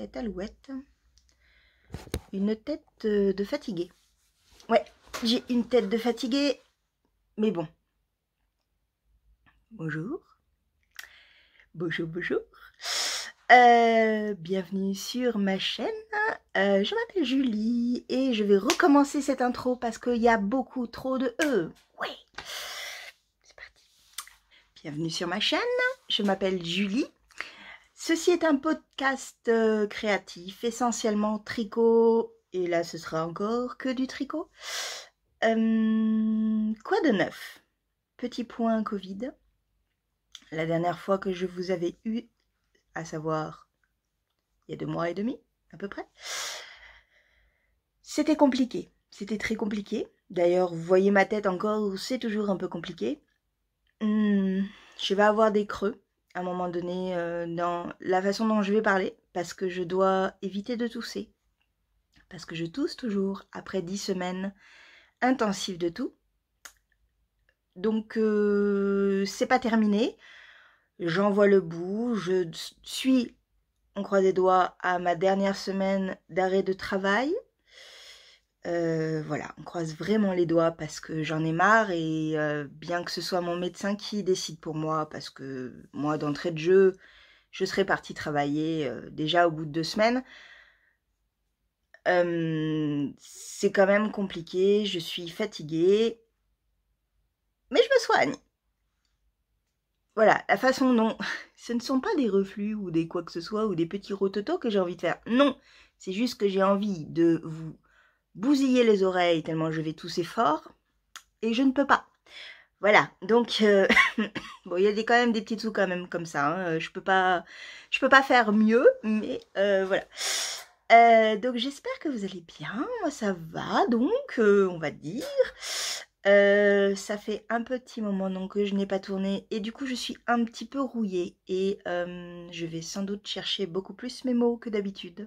tête alouette. Une tête de fatiguée. Ouais, j'ai une tête de fatiguée, mais bon. Bonjour. Bonjour. Bienvenue sur ma chaîne. Je m'appelle Julie et je vais recommencer cette intro parce qu'il y a beaucoup trop de E. Oui. C'est parti. Bienvenue sur ma chaîne. Je m'appelle Julie. Ceci est un podcast créatif, essentiellement tricot. Et là, ce sera encore que du tricot. Quoi de neuf? Petit point Covid. La dernière fois que je vous avais eu, à savoir il y a 2 mois et demi, à peu près, c'était compliqué. C'était très compliqué. D'ailleurs, vous voyez ma tête encore, c'est toujours un peu compliqué. Je vais avoir des creux à un moment donné dans la façon dont je vais parler, parce que je dois éviter de tousser. Parce que je tousse toujours après 10 semaines intensives de toux. Donc, c'est pas terminé. J'en vois le bout. Je suis, on croise les doigts, à ma dernière semaine d'arrêt de travail. Voilà, on croise vraiment les doigts parce que j'en ai marre et bien que ce soit mon médecin qui décide pour moi, parce que moi, d'entrée de jeu, je serais partie travailler déjà au bout de 2 semaines. C'est quand même compliqué, je suis fatiguée, mais je me soigne. Voilà, la façon dont... Ce ne sont pas des reflux ou des quoi que ce soit ou des petits rototos que j'ai envie de faire. Non, c'est juste que j'ai envie de vous bousiller les oreilles tellement je vais tousser fort et je ne peux pas. Voilà, donc bon, il y a quand même des petits sous quand même comme ça. Hein. Je peux pas faire mieux, mais voilà. Donc j'espère que vous allez bien. Moi ça va, donc on va dire. Ça fait un petit moment donc que je n'ai pas tourné et du coup je suis un petit peu rouillée et je vais sans doute chercher beaucoup plus mes mots que d'habitude.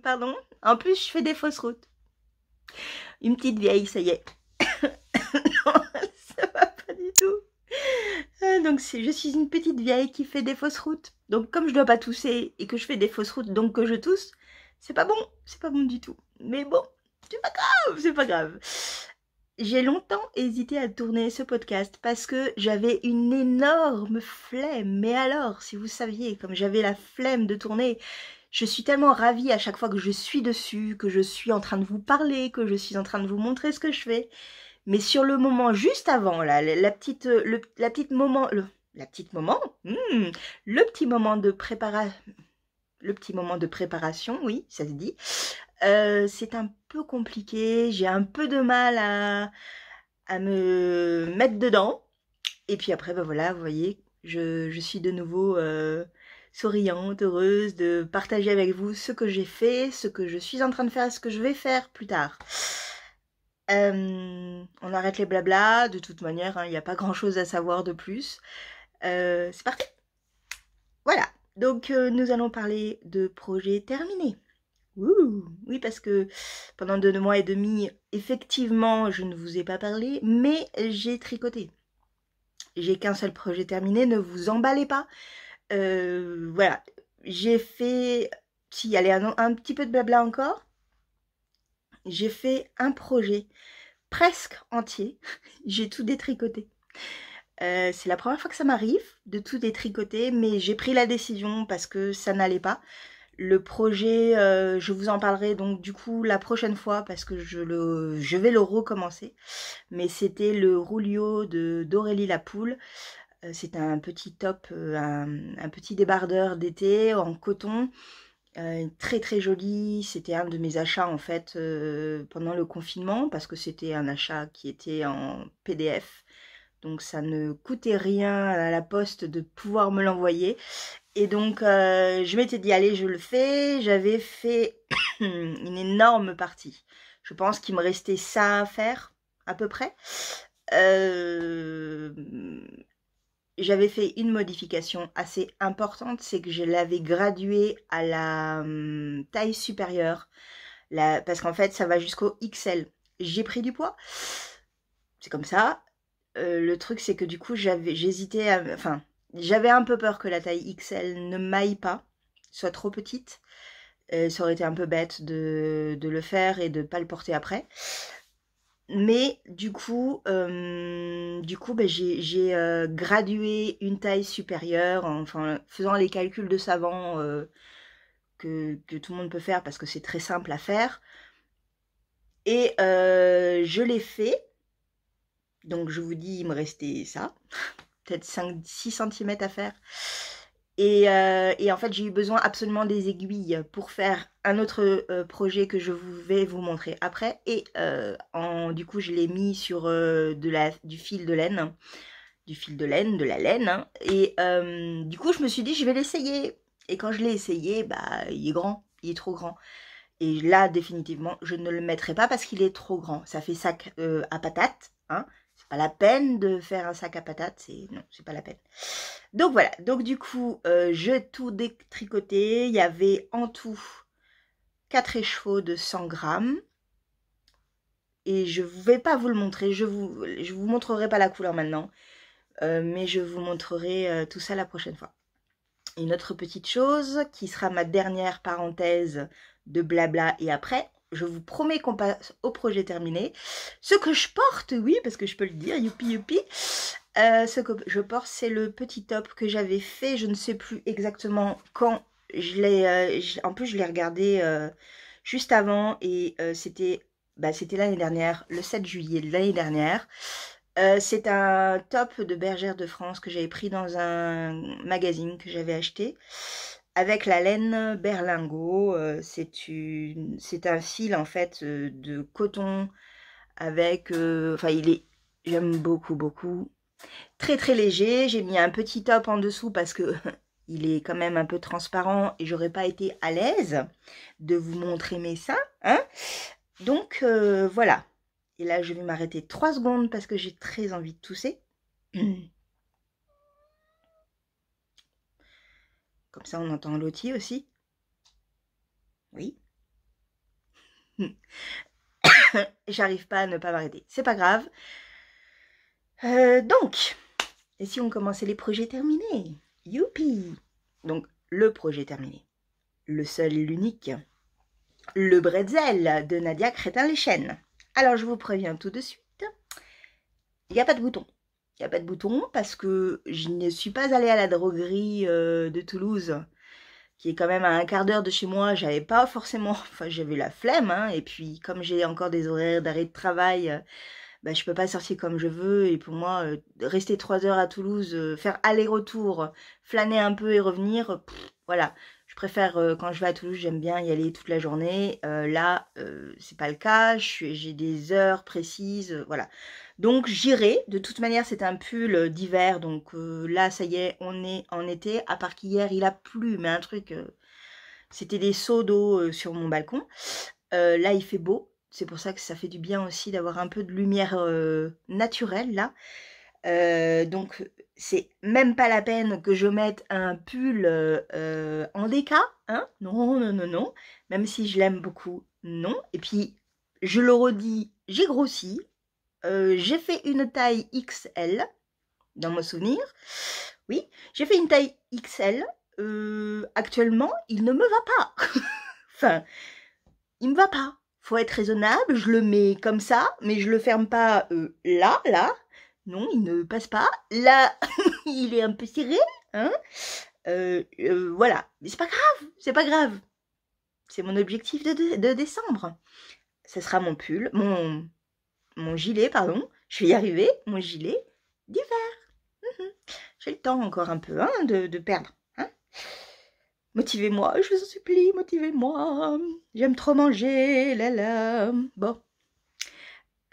Pardon. En plus je fais des fausses routes. Une petite vieille, ça y est. Non, ça va pas du tout. Donc je suis une petite vieille qui fait des fausses routes. Donc comme je dois pas tousser et que je fais des fausses routes, donc que je tousse, c'est pas bon du tout. Mais bon, c'est pas grave. J'ai longtemps hésité à tourner ce podcast parce que j'avais une énorme flemme. Mais alors, si vous saviez, comme j'avais la flemme de tourner, je suis tellement ravie à chaque fois que je suis dessus, que je suis en train de vous parler, que je suis en train de vous montrer ce que je fais. Mais sur le moment juste avant, là, le petit moment de préparation, oui, ça se dit. C'est un peu compliqué, j'ai un peu de mal à me mettre dedans. Et puis après, ben voilà, vous voyez, je suis de nouveau souriante, heureuse de partager avec vous ce que j'ai fait, ce que je suis en train de faire, ce que je vais faire plus tard. On arrête les blablas, de toute manière, il n'y a pas grand chose à savoir de plus. C'est parti. Voilà, donc nous allons parler de projets terminés. Ouh, oui, parce que pendant 2 mois et demi, effectivement, je ne vous ai pas parlé, mais j'ai tricoté. J'ai qu'un seul projet terminé, ne vous emballez pas. Voilà, j'ai fait... Si, allez, un petit peu de blabla encore. J'ai fait un projet presque entier. J'ai tout détricoté. C'est la première fois que ça m'arrive de tout détricoter, mais j'ai pris la décision parce que ça n'allait pas. Le projet, je vous en parlerai donc du coup la prochaine fois parce que je vais le recommencer. Mais c'était le Rulio d'Aurélie Lapoule. C'est un petit top, un petit débardeur d'été en coton. Très très joli, c'était un de mes achats en fait pendant le confinement parce que c'était un achat qui était en PDF, donc ça ne coûtait rien à la poste de pouvoir me l'envoyer et donc je m'étais dit allez je le fais, j'avais fait une énorme partie, je pense qu'il me restait ça à faire à peu près. J'avais fait une modification assez importante, c'est que je l'avais gradué à la taille supérieure, parce qu'en fait ça va jusqu'au XL. J'ai pris du poids, c'est comme ça. Le truc c'est que du coup j'hésitais à... Enfin, J'avais un peu peur que la taille XL ne m'aille pas, soit trop petite. Ça aurait été un peu bête de le faire et de ne pas le porter après. Mais du coup, bah, j'ai gradué une taille supérieure, enfin, faisant les calculs de savant que tout le monde peut faire parce que c'est très simple à faire. Et je l'ai fait. Donc je vous dis, il me restait ça, peut-être 5-6 cm à faire. Et en fait, j'ai eu besoin absolument des aiguilles pour faire un autre projet que je vais vous montrer après. Et du coup, je l'ai mis sur du fil de laine. De la laine. Hein. Et du coup, je me suis dit, je vais l'essayer. Et quand je l'ai essayé, bah, il est grand, il est trop grand. Et là, définitivement, je ne le mettrai pas parce qu'il est trop grand. Ça fait sac à patates, hein. C'est pas la peine de faire un sac à patates, non, c'est pas la peine. Donc voilà, donc du coup, j'ai tout détricoté. Il y avait en tout 4 écheveaux de 100 grammes. Et je ne vais pas vous le montrer, je vous montrerai pas la couleur maintenant, mais je vous montrerai tout ça la prochaine fois. Une autre petite chose qui sera ma dernière parenthèse de blabla et après, je vous promets qu'on passe au projet terminé. Ce que je porte, oui, parce que je peux le dire, youpi youpi. Ce que je porte, c'est le petit top que j'avais fait, je ne sais plus exactement quand. En plus, je l'ai regardé juste avant et c'était l'année dernière, le 7 juillet de l'année dernière. C'est un top de Bergère de France que j'avais pris dans un magazine que j'avais acheté avec la laine berlingot. C'est un fil en fait de coton avec, enfin j'aime beaucoup beaucoup, très très léger. J'ai mis un petit top en dessous parce que il est quand même un peu transparent et j'aurais pas été à l'aise de vous montrer mes seins, hein. Donc voilà. Et là, je vais m'arrêter 3 secondes parce que j'ai très envie de tousser. Comme ça, on entend l'outil aussi. Oui. J'arrive pas à ne pas m'arrêter. C'est pas grave. Donc, et si on commençait les projets terminés? Youpi! Donc, le projet terminé. Le seul et l'unique. Le bretzel de Nadia Crétin-Lechen. Alors, je vous préviens tout de suite. Il n'y a pas de bouton. Il n'y a pas de bouton parce que je ne suis pas allée à la droguerie de Toulouse, qui est quand même à un quart d'heure de chez moi. J'avais pas forcément, enfin j'avais la flemme, hein, et puis comme j'ai encore des horaires d'arrêt de travail, bah, je peux pas sortir comme je veux, et pour moi, rester 3 heures à Toulouse, faire aller-retour, flâner un peu et revenir, voilà. Je préfère, quand je vais à Toulouse, j'aime bien y aller toute la journée. Là, c'est pas le cas, j'ai des heures précises, voilà. Donc j'irai, de toute manière c'est un pull d'hiver, donc là ça y est, on est en été, à part qu'hier il a plu, mais un truc, c'était des seaux d'eau sur mon balcon. Là il fait beau, c'est pour ça que ça fait du bien aussi d'avoir un peu de lumière naturelle là. Donc c'est même pas la peine que je mette un pull en déca, hein, non, non, non, non, même si je l'aime beaucoup, non. Et puis je le redis, j'ai grossi. J'ai fait une taille XL, dans mon souvenir. Oui, j'ai fait une taille XL. Actuellement, il ne me va pas. Enfin, il me va pas. Faut être raisonnable, je le mets comme ça, mais je le ferme pas là, là. Non, il ne passe pas. Là, il est un peu serré. Hein, voilà. Mais c'est pas grave, c'est pas grave. C'est mon objectif de décembre. Ce sera mon pull, mon gilet, pardon, je vais y arriver, mon gilet d'hiver. J'ai le temps encore un peu hein, de perdre. Hein. Motivez-moi, je vous en supplie, motivez-moi. J'aime trop manger, là là. Bon.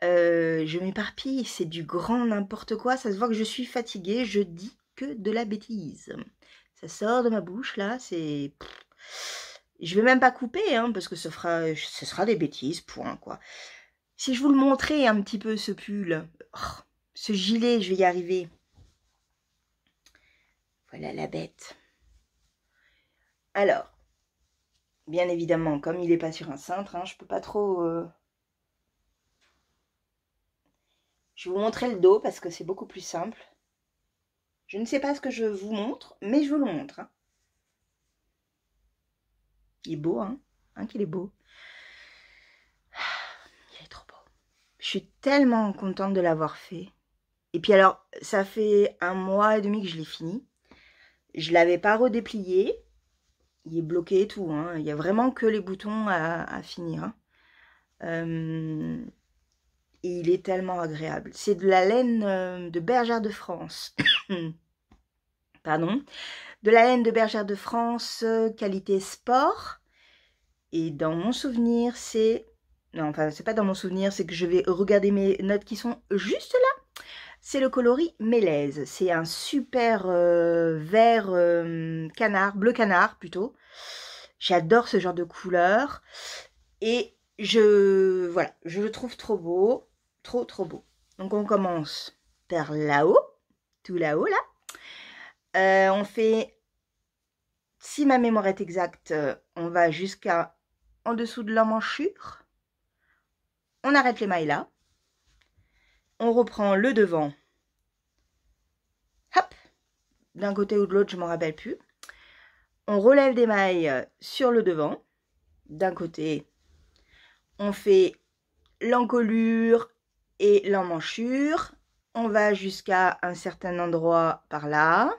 Je m'éparpille, c'est du grand n'importe quoi. Ça se voit que je suis fatiguée, je dis que de la bêtise. Ça sort de ma bouche, là, c'est... Je vais même pas couper, hein, parce que ce sera des bêtises, point, quoi. Si je vous le montrais un petit peu, ce pull, oh, ce gilet, je vais y arriver. Voilà la bête. Alors, bien évidemment, comme il n'est pas sur un cintre, hein, je peux pas trop... Je vais vous montrer le dos parce que c'est beaucoup plus simple. Je ne sais pas ce que je vous montre, mais je vous le montre. Hein. Il est beau, hein, qu'il est beau. Il est trop beau. Je suis tellement contente de l'avoir fait. Et puis alors, ça fait 1 mois et demi que je l'ai fini. Je l'avais pas redéplié. Il est bloqué et tout. Hein. Il y a vraiment que les boutons à finir. Hein. Et il est tellement agréable. C'est de la laine de Bergère de France. Pardon. De la laine de Bergère de France, qualité sport. Et dans mon souvenir, c'est... Non, enfin, c'est pas dans mon souvenir, c'est que je vais regarder mes notes qui sont juste là. C'est le coloris Mélèze. C'est un super vert canard, bleu canard plutôt. J'adore ce genre de couleur. Et voilà, je le trouve trop beau. Trop, trop beau. Donc on commence par là-haut. Tout là-haut, là. On fait... Si ma mémoire est exacte, on va jusqu'à en dessous de l'emmanchure. On arrête les mailles là. On reprend le devant. Hop, d'un côté ou de l'autre, je ne m'en rappelle plus. On relève des mailles sur le devant. D'un côté, on fait l'encolure et l'emmanchure. On va jusqu'à un certain endroit par là.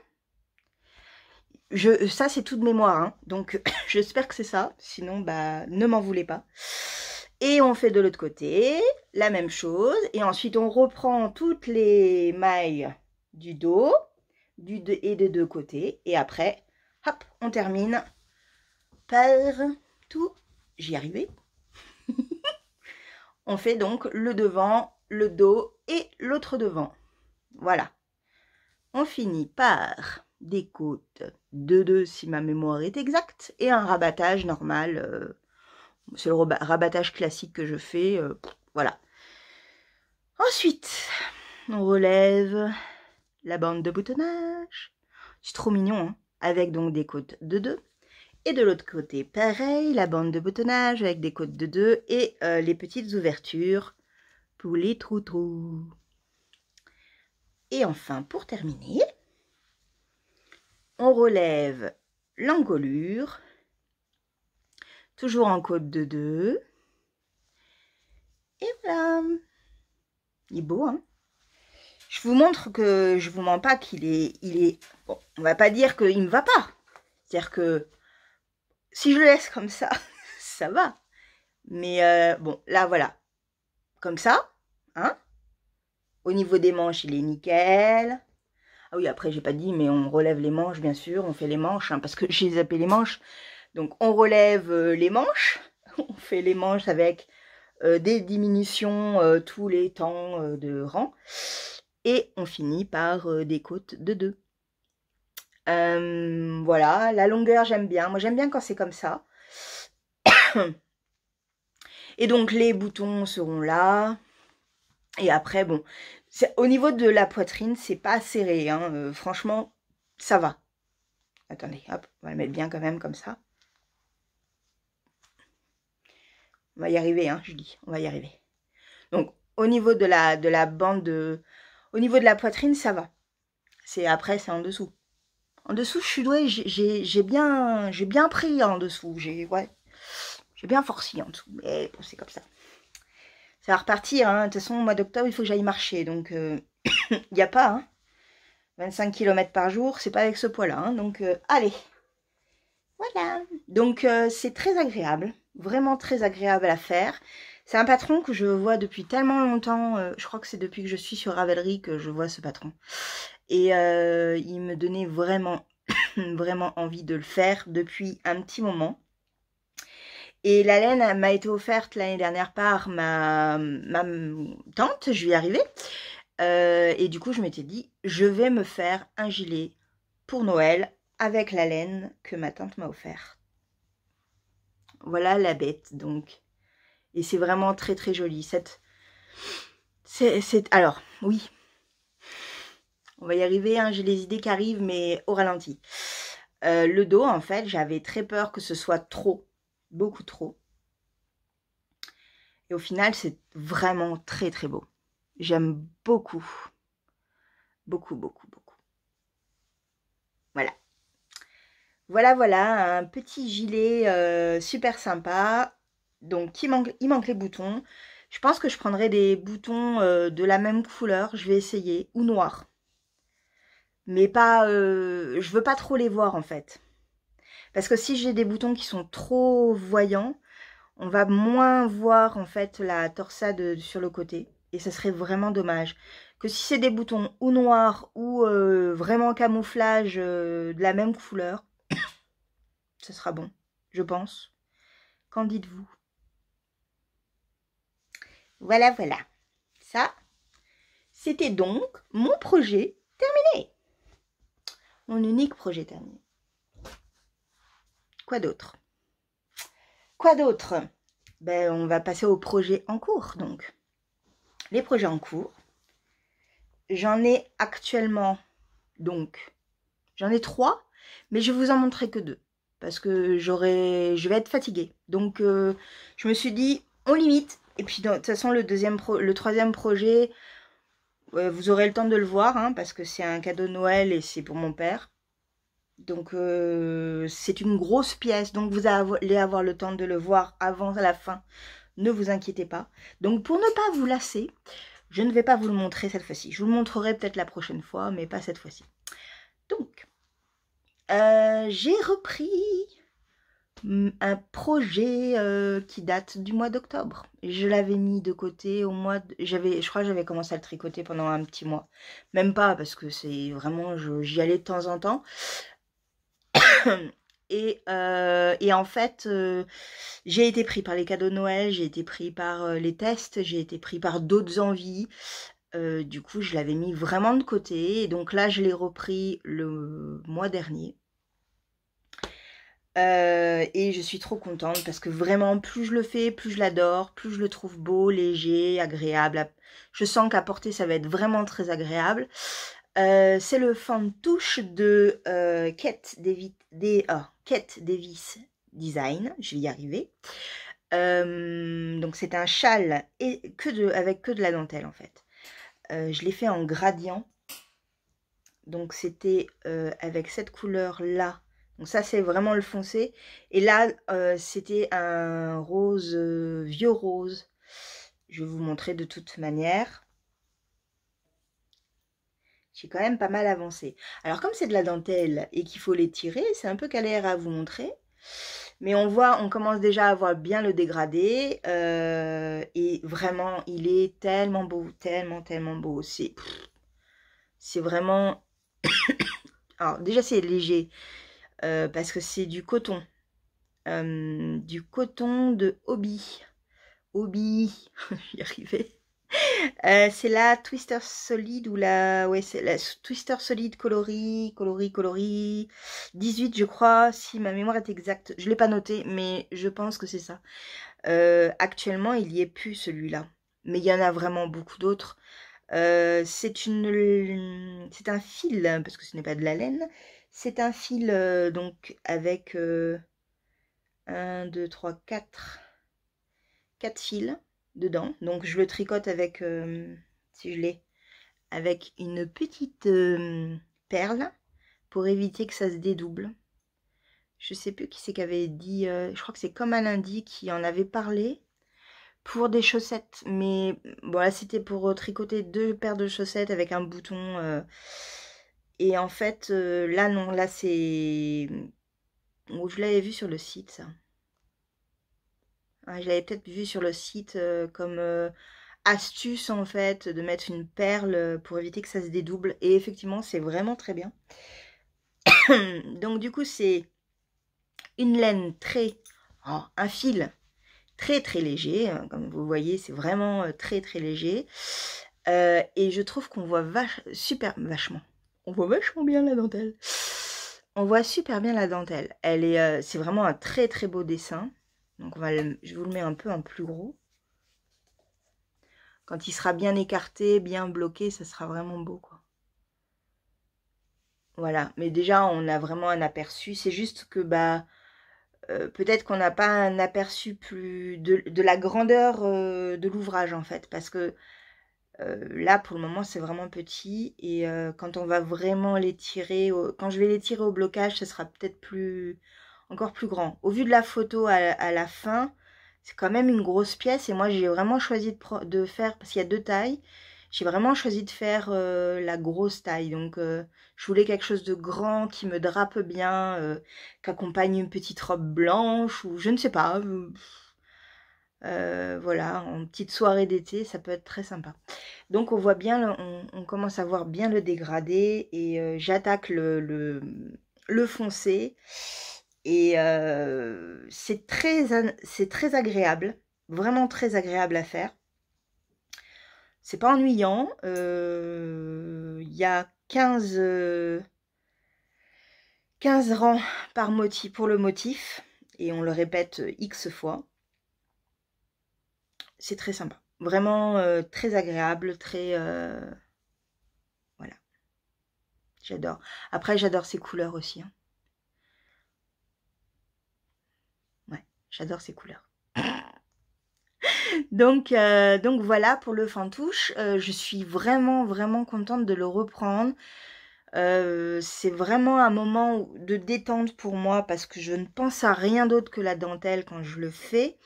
Ça, c'est tout de mémoire, hein. Donc j'espère que c'est ça. Sinon, bah, ne m'en voulez pas. Et on fait de l'autre côté la même chose. Et ensuite, on reprend toutes les mailles du dos et des deux côtés. Et après, hop, on termine par tout. J'y arrivais. On fait donc le devant, le dos et l'autre devant. Voilà. On finit par des côtes de 2 si ma mémoire est exacte et un rabattage normal. C'est le rabattage classique que je fais. Voilà. Ensuite, on relève la bande de boutonnage. C'est trop mignon, hein, avec donc des côtes de 2. Et de l'autre côté, pareil, la bande de boutonnage avec des côtes de 2 et les petites ouvertures pour les trous-trous. Et enfin, pour terminer, on relève l'encolure, toujours en côte de 2. Et voilà. Il est beau, hein. Je vous montre que je vous mens pas qu'il est... Bon, on va pas dire qu'il me va pas. C'est-à-dire que si je le laisse comme ça, ça va. Mais bon, là, voilà. Comme ça, hein. Au niveau des manches, il est nickel. Ah oui, après, j'ai pas dit, mais on relève les manches, bien sûr. On fait les manches, hein, parce que j'ai zappé les manches. Donc, on relève les manches. On fait les manches avec des diminutions tous les temps de rang. Et on finit par des côtes de 2. Voilà, la longueur, j'aime bien. Moi, j'aime bien quand c'est comme ça. Et donc, les boutons seront là. Et après, bon, au niveau de la poitrine, c'est pas serré. Hein. Franchement, ça va. Attendez, hop, on va le mettre bien quand même comme ça. On va y arriver, hein, je dis, on va y arriver. Donc, au niveau de la bande de... Au niveau de la poitrine, ça va. Après, c'est en dessous. En dessous, je suis douée, j'ai bien pris en dessous. J'ai bien forci en dessous. Mais bon, c'est comme ça. Ça va repartir, hein. De toute façon, au mois d'octobre, il faut que j'aille marcher. Donc, il n'y a pas, hein. 25 km par jour, c'est pas avec ce poids-là. Hein. Donc, allez. Voilà. Donc, c'est très agréable. Vraiment très agréable à faire. C'est un patron que je vois depuis tellement longtemps. Je crois que c'est depuis que je suis sur Ravelry que je vois ce patron. Et il me donnait vraiment, vraiment envie de le faire depuis un petit moment. Et la laine m'a été offerte l'année dernière par ma tante, je vais y arriver. Et du coup, je m'étais dit, je vais me faire un gilet pour Noël avec la laine que ma tante m'a offerte. Voilà la bête, donc. Et c'est vraiment très, très joli. Alors, oui. On va y arriver, hein, j'ai les idées qui arrivent, mais au ralenti. Le dos, en fait, j'avais très peur que ce soit trop, beaucoup trop. Et au final, c'est vraiment très, très beau. J'aime beaucoup. Beaucoup, beaucoup, beaucoup. Voilà. Voilà, un petit gilet super sympa. Donc, il manque les boutons. Je pense que je prendrai des boutons de la même couleur. Je vais essayer. Ou noir. Mais pas... je veux pas trop les voir, en fait. Parce que si j'ai des boutons qui sont trop voyants, on va moins voir, en fait, la torsade sur le côté. Et ça serait vraiment dommage. Que si c'est des boutons ou noirs ou vraiment camouflage de la même couleur, ce sera bon, je pense. Qu'en dites-vous? Voilà. Ça, c'était donc mon projet terminé. Mon unique projet terminé. Quoi d'autre? Ben, on va passer aux projets en cours, donc. Les projets en cours, j'en ai actuellement, donc, j'en ai 3, mais je vais vous en montrer que 2. Parce que je vais être fatiguée. Donc, je me suis dit, on limite. Et puis, de toute façon, le troisième projet, vous aurez le temps de le voir, hein, parce que c'est un cadeau de Noël et c'est pour mon père. Donc, c'est une grosse pièce. Donc, vous allez avoir le temps de le voir avant la fin. Ne vous inquiétez pas. Donc, pour ne pas vous lasser, je ne vais pas vous le montrer cette fois-ci. Je vous le montrerai peut-être la prochaine fois, mais pas cette fois-ci. Donc, j'ai repris un projet qui date du mois d'octobre. Je l'avais mis de côté au mois de... Je crois que j'avais commencé à le tricoter pendant un petit mois. Même pas, parce que c'est vraiment... J'y allais de temps en temps. Et en fait, j'ai été pris par les cadeaux de Noël, j'ai été pris par les tests, j'ai été pris par d'autres envies. Du coup, je l'avais mis vraiment de côté. Et donc là, je l'ai repris le mois dernier. Et je suis trop contente parce que vraiment, plus je le fais, plus je l'adore, plus je le trouve beau, léger, agréable. Je sens qu'à porter, ça va être vraiment très agréable. C'est le Fantouche de Kate Davis Design. Je vais y arriver. Donc c'est un châle avec que de la dentelle en fait. Je l'ai fait en gradient. Donc c'était avec cette couleur là. Donc ça c'est vraiment le foncé. Et là c'était un rose, vieux rose. Je vais vous montrer de toute manière. J'ai quand même pas mal avancé. Alors comme c'est de la dentelle et qu'il faut les tirer, c'est un peu galère à vous montrer. Mais on commence déjà à voir bien le dégradé. Et vraiment, il est tellement beau, tellement beau. C'est vraiment... Alors déjà c'est léger parce que c'est du coton. Du coton de Hobby. Hobby, j'y arrivais. C'est la Twister Solid ou ouais, c'est la Twister Solid coloris 18 je crois, si ma mémoire est exacte. Je l'ai pas noté, mais je pense que c'est ça. Actuellement, il y est plus celui-là, mais il y en a vraiment beaucoup d'autres. C'est un fil, parce que ce n'est pas de la laine. C'est un fil donc avec 1, 2, 3, 4 fils dedans. Donc je le tricote avec, si je l'ai, avec une petite perle pour éviter que ça se dédouble. Je sais plus qui c'est qui avait dit, je crois que c'est comme un lundi qui en avait parlé pour des chaussettes. Mais voilà, c'était pour tricoter 2 paires de chaussettes avec un bouton. Et en fait, là non, là c'est... Oh, je l'avais vu sur le site, ça. Je l'avais peut-être vu sur le site comme astuce en fait, de mettre une perle pour éviter que ça se dédouble. Et effectivement, c'est vraiment très bien. Donc du coup, c'est une laine un fil très léger. Comme vous voyez, c'est vraiment très léger. Et je trouve qu'on voit vachement. On voit vachement bien la dentelle. On voit super bien la dentelle. C'est vraiment un très beau dessin. Donc je vous le mets un peu en plus gros. Quand il sera bien écarté, bien bloqué, ça sera vraiment beau, quoi. Voilà, mais déjà, on a vraiment un aperçu. C'est juste que, peut-être qu'on n'a pas un aperçu plus de la grandeur de l'ouvrage, en fait. Parce que Là, pour le moment, c'est vraiment petit. Et quand on va vraiment les tirer, quand je vais les tirer au blocage, ce sera peut-être encore plus grand. Au vu de la photo à la fin, c'est quand même une grosse pièce. Et moi, j'ai vraiment choisi de faire, parce qu'il y a 2 tailles, j'ai vraiment choisi de faire la grosse taille. Donc, je voulais quelque chose de grand, qui me drape bien, qui accompagne une petite robe blanche, ou je ne sais pas. Voilà, en petite soirée d'été, ça peut être très sympa. Donc on voit bien, on commence à voir bien le dégradé et j'attaque le foncé et c'est très agréable, vraiment très agréable à faire. C'est pas ennuyant, il y a 15 rangs par motif pour le motif et on le répète X fois. C'est très sympa, vraiment très agréable, très... voilà, j'adore. Après, j'adore ces couleurs aussi. Hein. Ouais, j'adore ces couleurs. Donc voilà pour le fantouche. Je suis vraiment, vraiment contente de le reprendre. C'est vraiment un moment de détente pour moi parce que je ne pense à rien d'autre que la dentelle quand je le fais.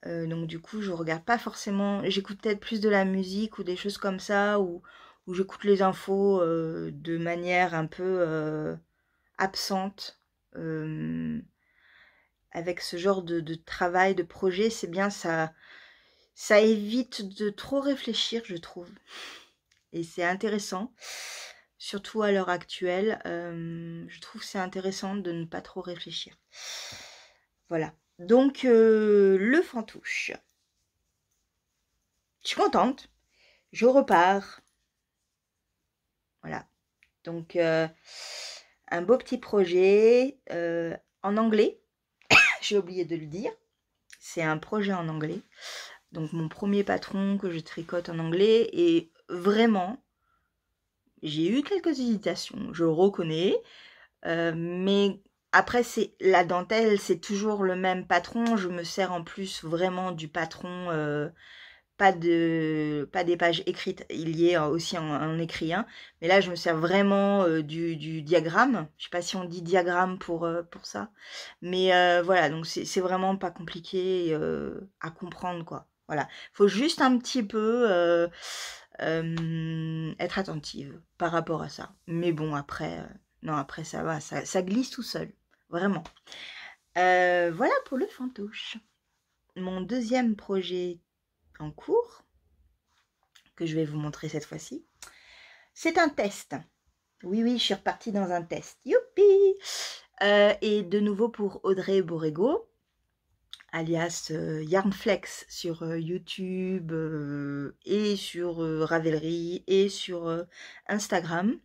Donc du coup, je regarde pas forcément... J'écoute peut-être plus de la musique ou des choses comme ça, ou j'écoute les infos de manière un peu absente. Avec ce genre de travail, de projet, c'est bien, ça évite de trop réfléchir, je trouve. Et c'est intéressant, surtout à l'heure actuelle. Je trouve que c'est intéressant de ne pas trop réfléchir. Voilà. Donc, le fantouche. Je suis contente. Je repars. Voilà. Donc, un beau petit projet en anglais. J'ai oublié de le dire. C'est un projet en anglais. Donc, mon premier patron que je tricote en anglais. Et vraiment, j'ai eu quelques hésitations, je le reconnais. Mais après, c'est la dentelle, c'est toujours le même patron. Je me sers en plus vraiment du patron, pas des pages écrites. Il y est aussi en écrit, hein. Mais là, je me sers vraiment du diagramme. Je sais pas si on dit diagramme pour ça. Mais voilà, donc c'est vraiment pas compliqué à comprendre, quoi. Voilà, faut juste un petit peu être attentive par rapport à ça. Mais bon, après, non, après ça va, ça glisse tout seul, vraiment. Voilà pour le fantouche. Mon deuxième projet en cours, que je vais vous montrer cette fois-ci, c'est un test. Oui, oui, je suis repartie dans un test. Youpi! Et de nouveau pour Audrey Borrego, alias Yarnflex sur YouTube et sur Ravelry et sur Instagram.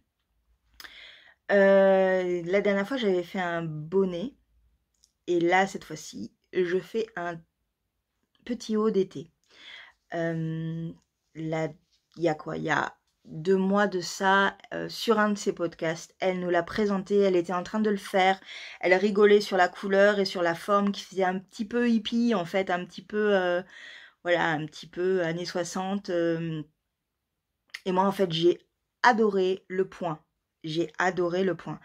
La dernière fois, j'avais fait un bonnet. Et là, cette fois-ci, je fais un petit haut d'été. Il y a quoi? Il y a 2 mois de ça, sur un de ses podcasts, elle nous l'a présenté, elle était en train de le faire, elle rigolait sur la couleur et sur la forme qui faisait un petit peu hippie, en fait, un petit peu, voilà, un petit peu années 60. Et moi, en fait, j'ai adoré le point. J'ai adoré le point.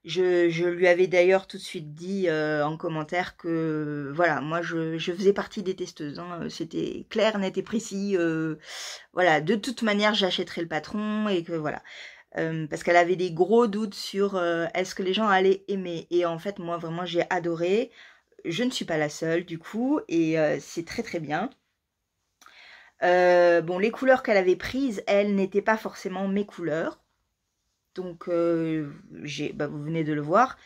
Je lui avais d'ailleurs tout de suite dit en commentaire que voilà, moi je faisais partie des testeuses, hein. C'était clair, net et précis. Voilà, de toute manière j'achèterais le patron et que voilà. Parce qu'elle avait des gros doutes sur est-ce que les gens allaient aimer. Et en fait, moi vraiment j'ai adoré. Je ne suis pas la seule du coup et c'est très très bien. Bon, les couleurs qu'elle avait prises, elles n'étaient pas forcément mes couleurs. Donc, vous venez de le voir,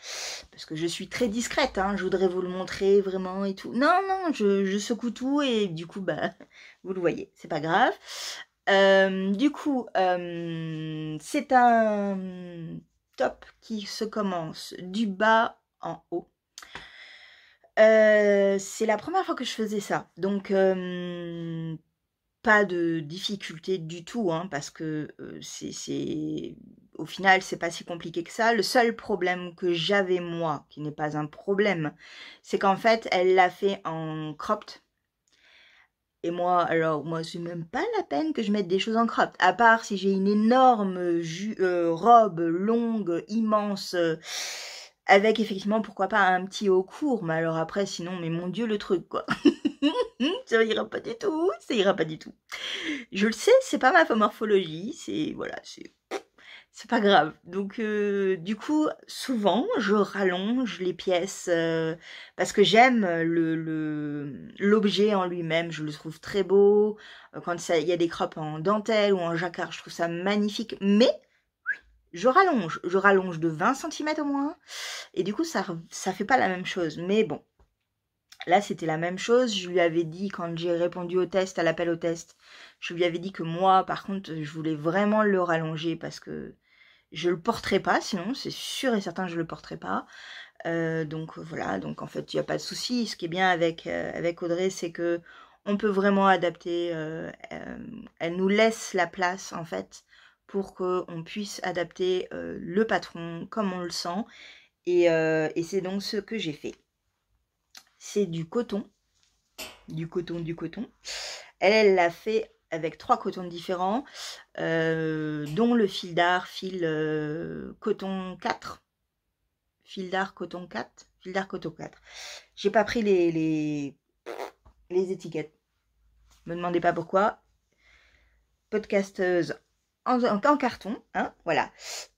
parce que je suis très discrète, hein, je voudrais vous le montrer vraiment et tout. Non, non, je secoue tout et du coup, vous le voyez, c'est pas grave. Du coup, c'est un top qui se commence du bas en haut. C'est la première fois que je faisais ça, donc pas de difficulté du tout, hein, parce que au final, c'est pas si compliqué que ça. Le seul problème que j'avais moi, qui n'est pas un problème, c'est qu'en fait, elle l'a fait en cropped. Et moi, alors, moi, c'est même pas la peine que je mette des choses en crop. À part si j'ai une énorme robe longue, immense, avec effectivement, pourquoi pas, un petit haut court. Mais alors après, sinon, mais mon Dieu, le truc, quoi. Ça ira pas du tout, ça ira pas du tout. Je le sais, c'est pas ma morphologie, c'est, voilà, c'est pas grave. Donc, du coup, souvent, je rallonge les pièces parce que j'aime l'objet en lui-même. Je le trouve très beau. Quand il y a des crop en dentelle ou en jacquard, je trouve ça magnifique. Mais je rallonge de 20 cm au moins. Et du coup, ça fait pas la même chose. Mais bon, là, c'était la même chose. Je lui avais dit, quand j'ai répondu au test, à l'appel au test, je lui avais dit que moi, par contre, je voulais vraiment le rallonger parce que je le porterai pas, sinon c'est sûr et certain que je le porterai pas. Donc voilà, donc en fait il n'y a pas de souci. Ce qui est bien avec Audrey, c'est que on peut vraiment adapter. Elle nous laisse la place en fait pour qu'on puisse adapter le patron comme on le sent. Et c'est donc ce que j'ai fait. C'est du coton. Elle l'a fait avec 3 cotons différents, dont le fil d'art, coton 4. Fil d'art coton 4. Fil d'art coton 4. J'ai pas pris les étiquettes. Me demandez pas pourquoi. Podcasteuse en carton, hein, voilà.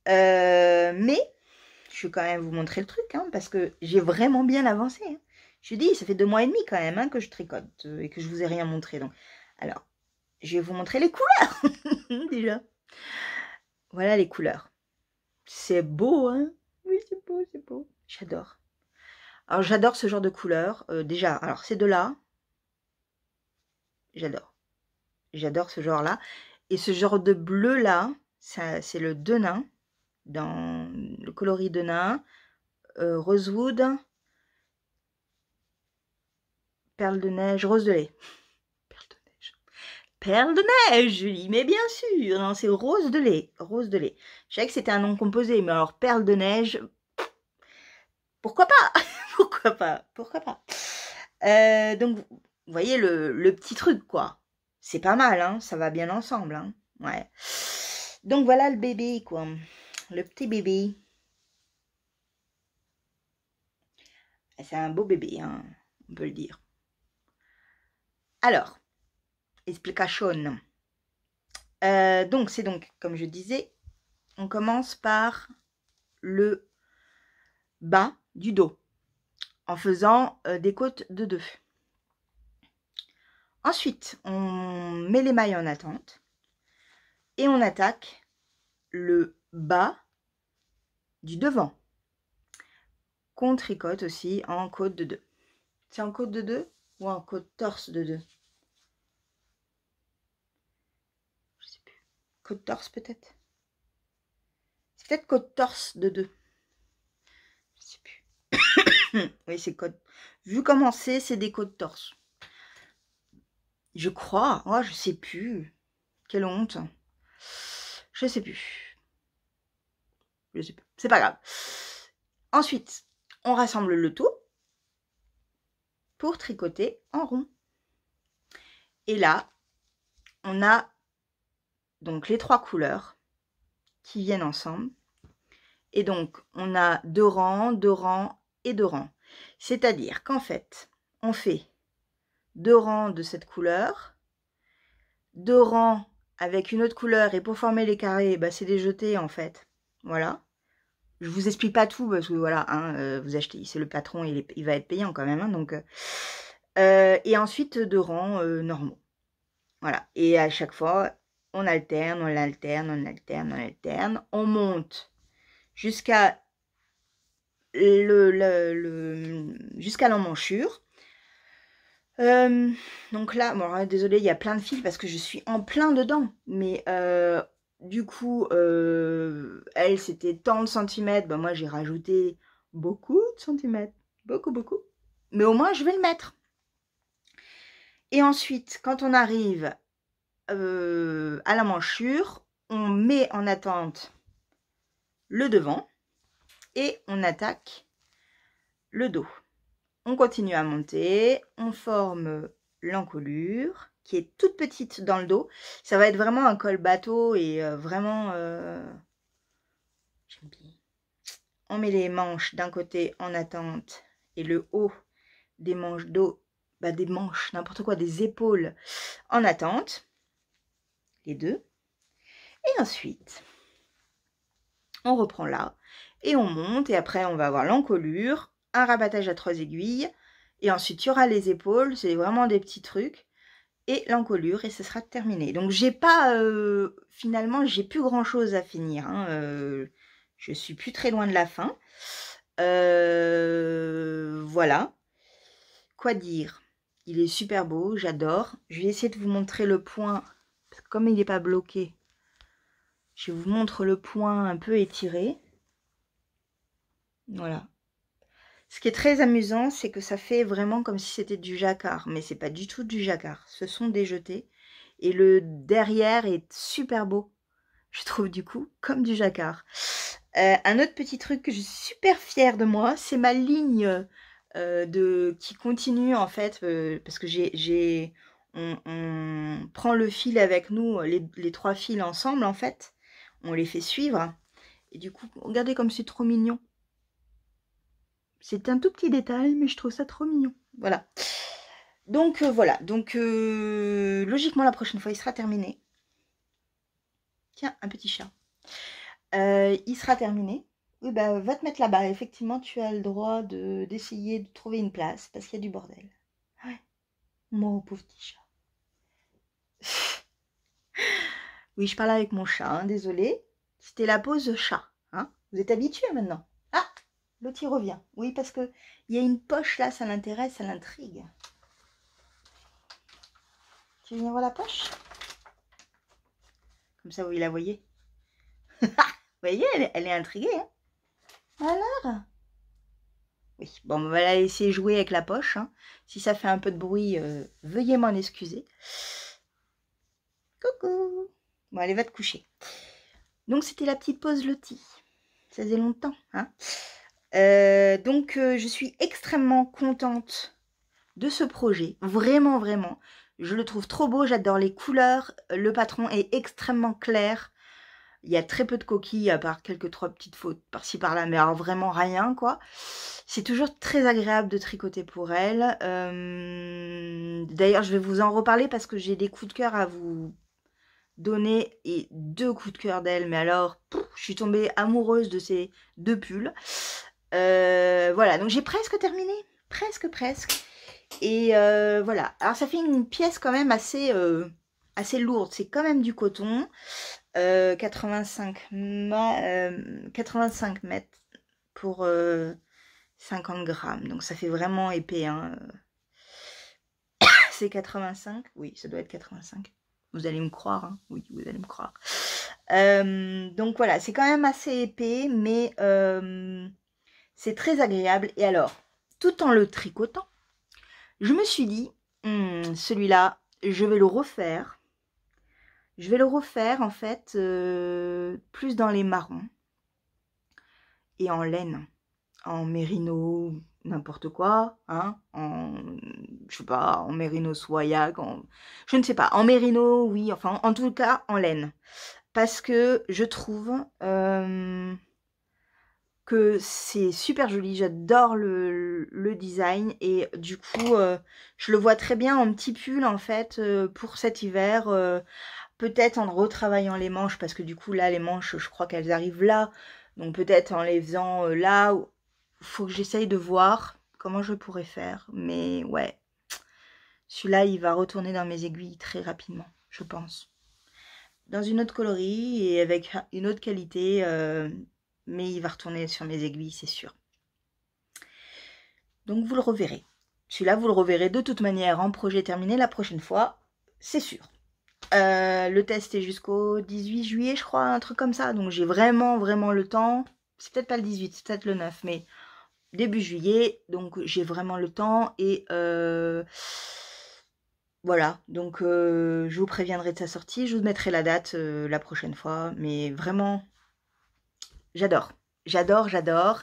Mais je vais quand même vous montrer le truc, hein, parce que j'ai vraiment bien avancé. Hein. Je dis, ça fait 2 mois et demi quand même hein, que je tricote et que je vous ai rien montré. Donc, alors, je vais vous montrer les couleurs déjà. Voilà les couleurs. C'est beau, hein? Oui, c'est beau, c'est beau. J'adore. Alors, j'adore ce genre de couleurs. Déjà, alors, ces deux-là, j'adore. J'adore ce genre-là. Et ce genre de bleu-là, c'est le Denain, dans le coloris Denain, Rosewood, perle de neige, rose de lait. Perle de neige. Perle de neige, Julie, mais bien sûr. Non, c'est rose de lait. Rose de lait. Je savais que c'était un nom composé, mais alors perle de neige, pourquoi pas? Pourquoi pas? Pourquoi pas? Donc, vous voyez le petit truc, quoi. C'est pas mal, hein? Ça va bien ensemble, hein? Ouais. Donc, voilà le bébé, quoi. Le petit bébé. C'est un beau bébé, hein, on peut le dire. Alors, explication. Donc, c'est donc, comme je disais, on commence par le bas du dos, en faisant des côtes de 2. Ensuite, on met les mailles en attente et on attaque le bas du devant, qu'on tricote aussi en côte de 2. C'est en côte de 2 ou en côte torse de 2? Je sais plus. Côte torse peut-être? C'est peut-être côte torse de 2. Je sais plus. Oui, c'est côte. Vu comment c'est des côtes torse. Je crois. Oh, je sais plus. Quelle honte. Je sais plus. Je sais plus. C'est pas grave. Ensuite, on rassemble le tout pour tricoter en rond. Et là, on a donc les 3 couleurs qui viennent ensemble. Et donc, on a 2 rangs, 2 rangs et 2 rangs. C'est-à-dire qu'en fait, on fait 2 rangs de cette couleur, 2 rangs avec une autre couleur, et pour former les carrés, bah, c'est des jetés en fait. Voilà. Je vous explique pas tout parce que voilà, hein, vous achetez, c'est le patron, il va être payant quand même. Hein, donc, et ensuite 2 rangs normaux. Voilà. Et à chaque fois, on alterne, on alterne, on alterne, on alterne. On monte jusqu'à jusqu'à l'emmanchure. Donc là, bon, désolé, il y a plein de fils parce que je suis en plein dedans. Mais du coup, elle, c'était tant de centimètres. Ben, moi, j'ai rajouté beaucoup de centimètres. Beaucoup, beaucoup. Mais au moins, je vais le mettre. Et ensuite, quand on arrive à l'emmanchure, on met en attente le devant et on attaque le dos. On continue à monter, on forme l'encolure qui est toute petite dans le dos. Ça va être vraiment un col bateau et vraiment... j'aime bien. On met les manches d'un côté en attente et le haut des manches d'eau, des manches, n'importe quoi, des épaules en attente. Les deux. Et ensuite, on reprend là et on monte. Et après, on va avoir l'encolure, un rabattage à 3 aiguilles. Et ensuite, il y aura les épaules. C'est vraiment des petits trucs. Et l'encolure et ce sera terminé. Donc, j'ai pas... finalement, j'ai plus grand-chose à finir. Hein. Je suis plus très loin de la fin. Voilà. Quoi dire? Il est super beau, j'adore. Je vais essayer de vous montrer le point. Parce que comme il n'est pas bloqué, je vous montre le point un peu étiré. Voilà. Ce qui est très amusant, c'est que ça fait vraiment comme si c'était du jacquard. Mais c'est pas du tout du jacquard. Ce sont des jetés. Et le derrière est super beau. Je trouve du coup comme du jacquard. Un autre petit truc que je suis super fière de moi, c'est ma ligne qui continue en fait. Parce que on prend le fil avec nous, les 3 fils ensemble en fait. On les fait suivre. Et du coup, regardez comme c'est trop mignon. C'est un tout petit détail, mais je trouve ça trop mignon. Voilà. Donc, voilà. Donc, logiquement, la prochaine fois, il sera terminé. Tiens, un petit chat. Il sera terminé. Oui, va te mettre là-bas. Effectivement, tu as le droit d'essayer de trouver une place, parce qu'il y a du bordel. Ouais. Mon pauvre petit chat. Oui, je parle avec mon chat, hein, désolé. C'était la pause chat. Hein. Vous êtes habitués maintenant. Ah, l'autre, il revient. Oui, parce qu'il y a une poche là, ça l'intéresse, ça l'intrigue. Tu viens voir la poche? Comme ça, vous la voyez. Vous voyez, elle est intriguée. Hein. Alors? Oui, bon, on va la laisser jouer avec la poche. Hein. Si ça fait un peu de bruit, veuillez m'en excuser. Coucou. Bon, allez, va te coucher. Donc, c'était la petite pause Lottie. Ça faisait longtemps. Hein. Donc, je suis extrêmement contente de ce projet. Vraiment, vraiment. Je le trouve trop beau. J'adore les couleurs. Le patron est extrêmement clair. Il y a très peu de coquilles, à part quelques 3 petites fautes par-ci par-là, mais alors vraiment rien, quoi. C'est toujours très agréable de tricoter pour elle. D'ailleurs, je vais vous en reparler parce que j'ai des coups de cœur à vous donner et 2 coups de cœur d'elle. Mais alors, je suis tombée amoureuse de ces 2 pulls. Voilà, donc j'ai presque terminé. Presque. Et voilà. Alors, ça fait une pièce quand même assez lourde. C'est quand même du coton. 85 mètres pour 50 grammes. Donc, ça fait vraiment épais. Hein. C'est 85. Oui, ça doit être 85. Vous allez me croire. Hein. Oui, vous allez me croire. Donc, voilà. C'est quand même assez épais. Mais c'est très agréable. Et alors, tout en le tricotant, je me suis dit, celui-là, je vais le refaire. Je vais le refaire, en fait, plus dans les marrons. Et en laine. En mérino, n'importe quoi. Hein, je sais pas, en mérino soyac. Je ne sais pas. En mérino, oui. Enfin, en tout cas, en laine. Parce que je trouve que c'est super joli. J'adore le design. Et du coup, je le vois très bien en petit pull, en fait, pour cet hiver. Peut-être en retravaillant les manches, parce que du coup, là, les manches, je crois qu'elles arrivent là. Donc, peut-être en les faisant là. Il faut que j'essaye de voir comment je pourrais faire. Mais ouais, celui-là, il va retourner dans mes aiguilles très rapidement, je pense. Dans une autre coloris et avec une autre qualité. Mais il va retourner sur mes aiguilles, c'est sûr. Donc, vous le reverrez. Celui-là, vous le reverrez de toute manière en projet terminé la prochaine fois. C'est sûr. Le test est jusqu'au 18 juillet, je crois, un truc comme ça. Donc, j'ai vraiment le temps. C'est peut-être pas le 18, c'est peut-être le 9, mais début juillet. Donc, j'ai vraiment le temps. Et voilà. Donc, je vous préviendrai de sa sortie. Je vous mettrai la date la prochaine fois. Mais vraiment, j'adore. J'adore.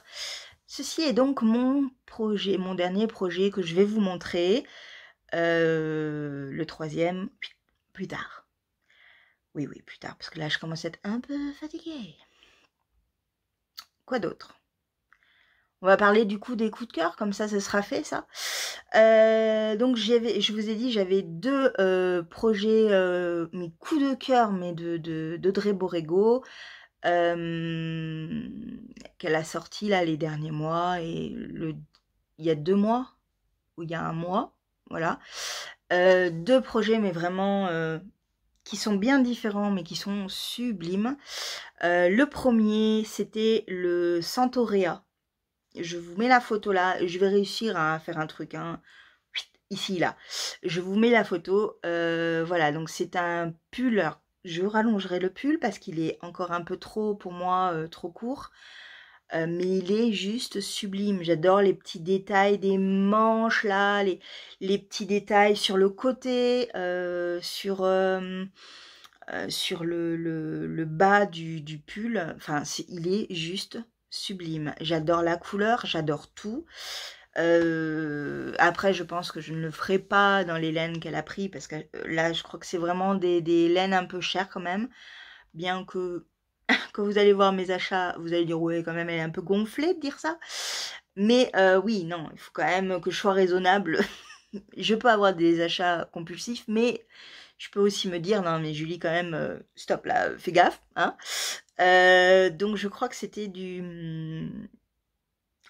Ceci est donc mon projet, mon dernier projet que je vais vous montrer. Le troisième, plus tard. Oui, plus tard, parce que là, je commence à être un peu fatiguée. Quoi d'autre? On va parler du coup des coups de cœur, comme ça sera fait, ça. Donc, je vous ai dit, j'avais 2 projets, mes coups de cœur, mais d'Audrey Borrego, qu'elle a sorti là les derniers mois, et il y a 2 mois, ou il y a 1 mois, voilà. 2 projets, mais vraiment, qui sont bien différents, mais qui sont sublimes. Le premier, c'était le Santorea. Je vous mets la photo là. Je vais réussir à faire un truc, hein. Ici, là. Je vous mets la photo. Voilà, donc c'est un pull. Alors, je rallongerai le pull parce qu'il est encore un peu trop, pour moi, trop court. Mais il est juste sublime. J'adore les petits détails des manches là, les petits détails sur le côté, sur le bas du pull. Enfin, il est juste sublime. J'adore la couleur, j'adore tout. Après, je pense que je ne le ferai pas dans les laines qu'elle a pris, parce que là, je crois que c'est vraiment des laines un peu chères quand même. Bien que quand vous allez voir mes achats, vous allez dire ouais, quand même, elle est un peu gonflée de dire ça. Mais oui, non, il faut quand même que je sois raisonnable. Je peux avoir des achats compulsifs, mais je peux aussi me dire non, mais Julie, quand même, stop là, fais gaffe, hein. Donc je crois que c'était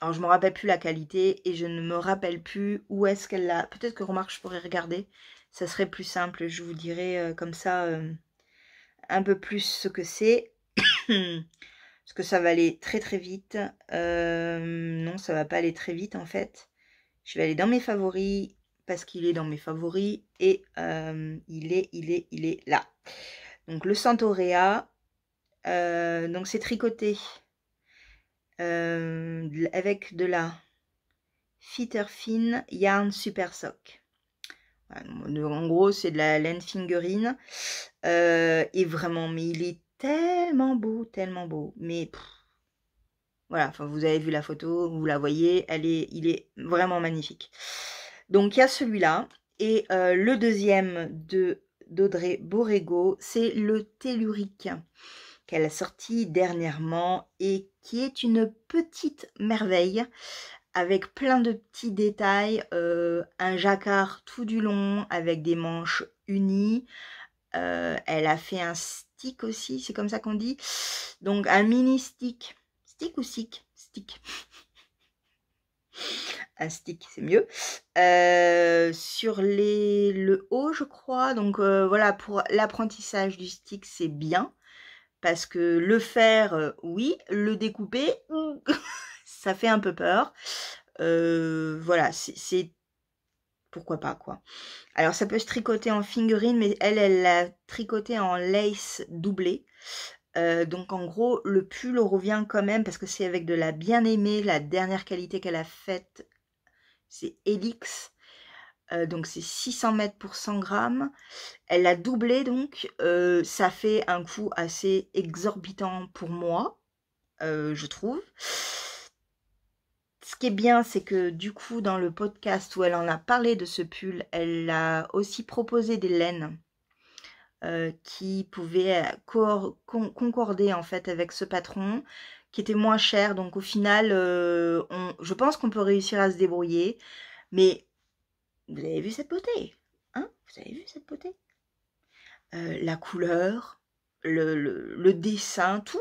alors je me rappelle plus la qualité et je ne me rappelle plus où est-ce qu'elle l'a. Peut-être que remarque, je pourrais regarder. Ça serait plus simple. Je vous dirai comme ça un peu plus ce que c'est. Parce que ça va aller très très vite. Non, ça va pas aller très vite en fait. Je vais aller dans mes favoris parce qu'il est dans mes favoris et il est là. Donc le Santorea. Donc c'est tricoté avec de la Fitterfin Yarn Super Sock. En gros, c'est de la laine fingering. Et vraiment, mais il est tellement beau, tellement beau. Mais voilà, enfin, vous avez vu la photo, vous la voyez, il est vraiment magnifique. Donc, il y a celui-là. Et le deuxième d'Audrey Borrego, c'est le Tellurique qu'elle a sorti dernièrement et qui est une petite merveille avec plein de petits détails, un jacquard tout du long avec des manches unies. Elle a fait un stick aussi, c'est comme ça qu'on dit. Donc un mini stick. Stick ou stick? Stick. Un stick, c'est mieux. Sur le haut, je crois. Donc voilà, pour l'apprentissage du stick, c'est bien. Parce que le faire, oui. Le découper, ça fait un peu peur. Voilà, c'est pourquoi pas, quoi. Alors, ça peut se tricoter en fingering, mais elle l'a tricoté en lace doublé. Donc, en gros, le pull revient quand même, parce que c'est avec de la bien-aimée, la dernière qualité qu'elle a faite, c'est Helix. Donc, c'est 600 mètres pour 100 grammes. Elle l'a doublé, donc ça fait un coût assez exorbitant pour moi, je trouve. Ce qui est bien, c'est que du coup, dans le podcast où elle en a parlé de ce pull, elle a aussi proposé des laines qui pouvaient concorder en fait avec ce patron, qui était moins cher. Donc au final, je pense qu'on peut réussir à se débrouiller. Mais vous avez vu cette beauté, hein? Vous avez vu cette beauté? La couleur, le dessin, tout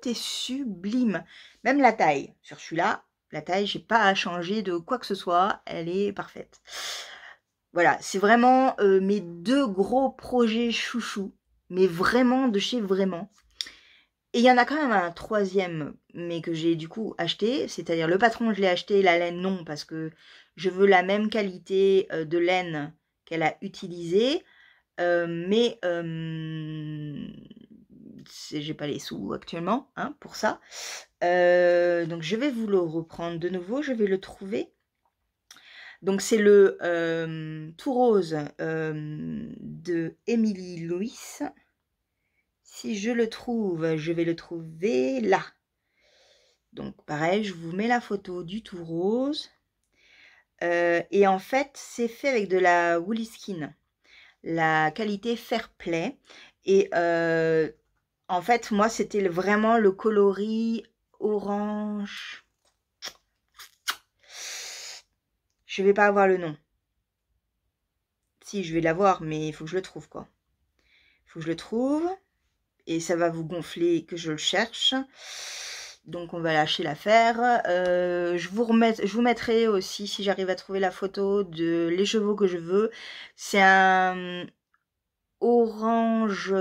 est sublime. Même la taille. Sur celui-là, la taille, j'ai pas à changer de quoi que ce soit. Elle est parfaite. Voilà, c'est vraiment mes 2 gros projets chouchous. Mais vraiment, de chez vraiment. Et il y en a quand même un troisième, mais que j'ai du coup acheté. C'est-à-dire le patron, je l'ai acheté, la laine, non, parce que je veux la même qualité de laine qu'elle a utilisée. Mais j'ai pas les sous actuellement, hein, pour ça. Donc je vais vous le reprendre de nouveau, je vais le trouver. Donc c'est le tout rose de Emily Louis. Si je le trouve, je vais le trouver là. Donc pareil, je vous mets la photo du tout rose. Et en fait, c'est fait avec de la Woolly Skin, la qualité Fair Play. Et en fait, moi, c'était vraiment le coloris orange. Je vais pas avoir le nom. Si, je vais l'avoir, mais il faut que je le trouve, quoi. Il faut que je le trouve. Et ça va vous gonfler que je le cherche. Donc on va lâcher l'affaire. Je vous mettrai aussi, si j'arrive à trouver la photo de l'écheveau que je veux. C'est un orange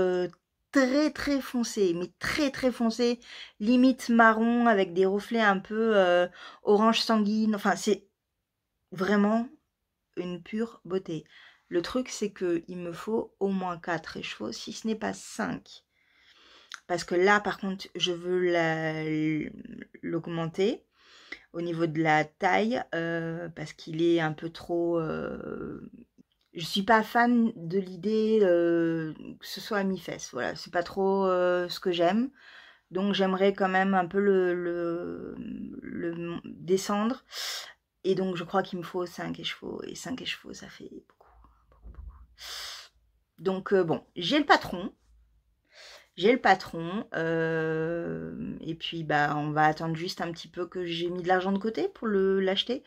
très très foncé, mais très très foncé, limite marron avec des reflets un peu orange sanguine. Enfin, c'est vraiment une pure beauté. Le truc, c'est que il me faut au moins 4 écheveaux, si ce n'est pas 5. Parce que là, par contre, je veux l'augmenter au niveau de la taille, parce qu'il est un peu trop... je suis pas fan de l'idée que ce soit à mi-fesse. Voilà, c'est pas trop ce que j'aime. Donc j'aimerais quand même un peu le descendre. Et donc je crois qu'il me faut 5 écheveaux. Et 5 écheveaux, ça fait beaucoup. Donc bon, j'ai le patron. Et puis bah on va attendre juste un petit peu que j'ai mis de l'argent de côté pour l'acheter.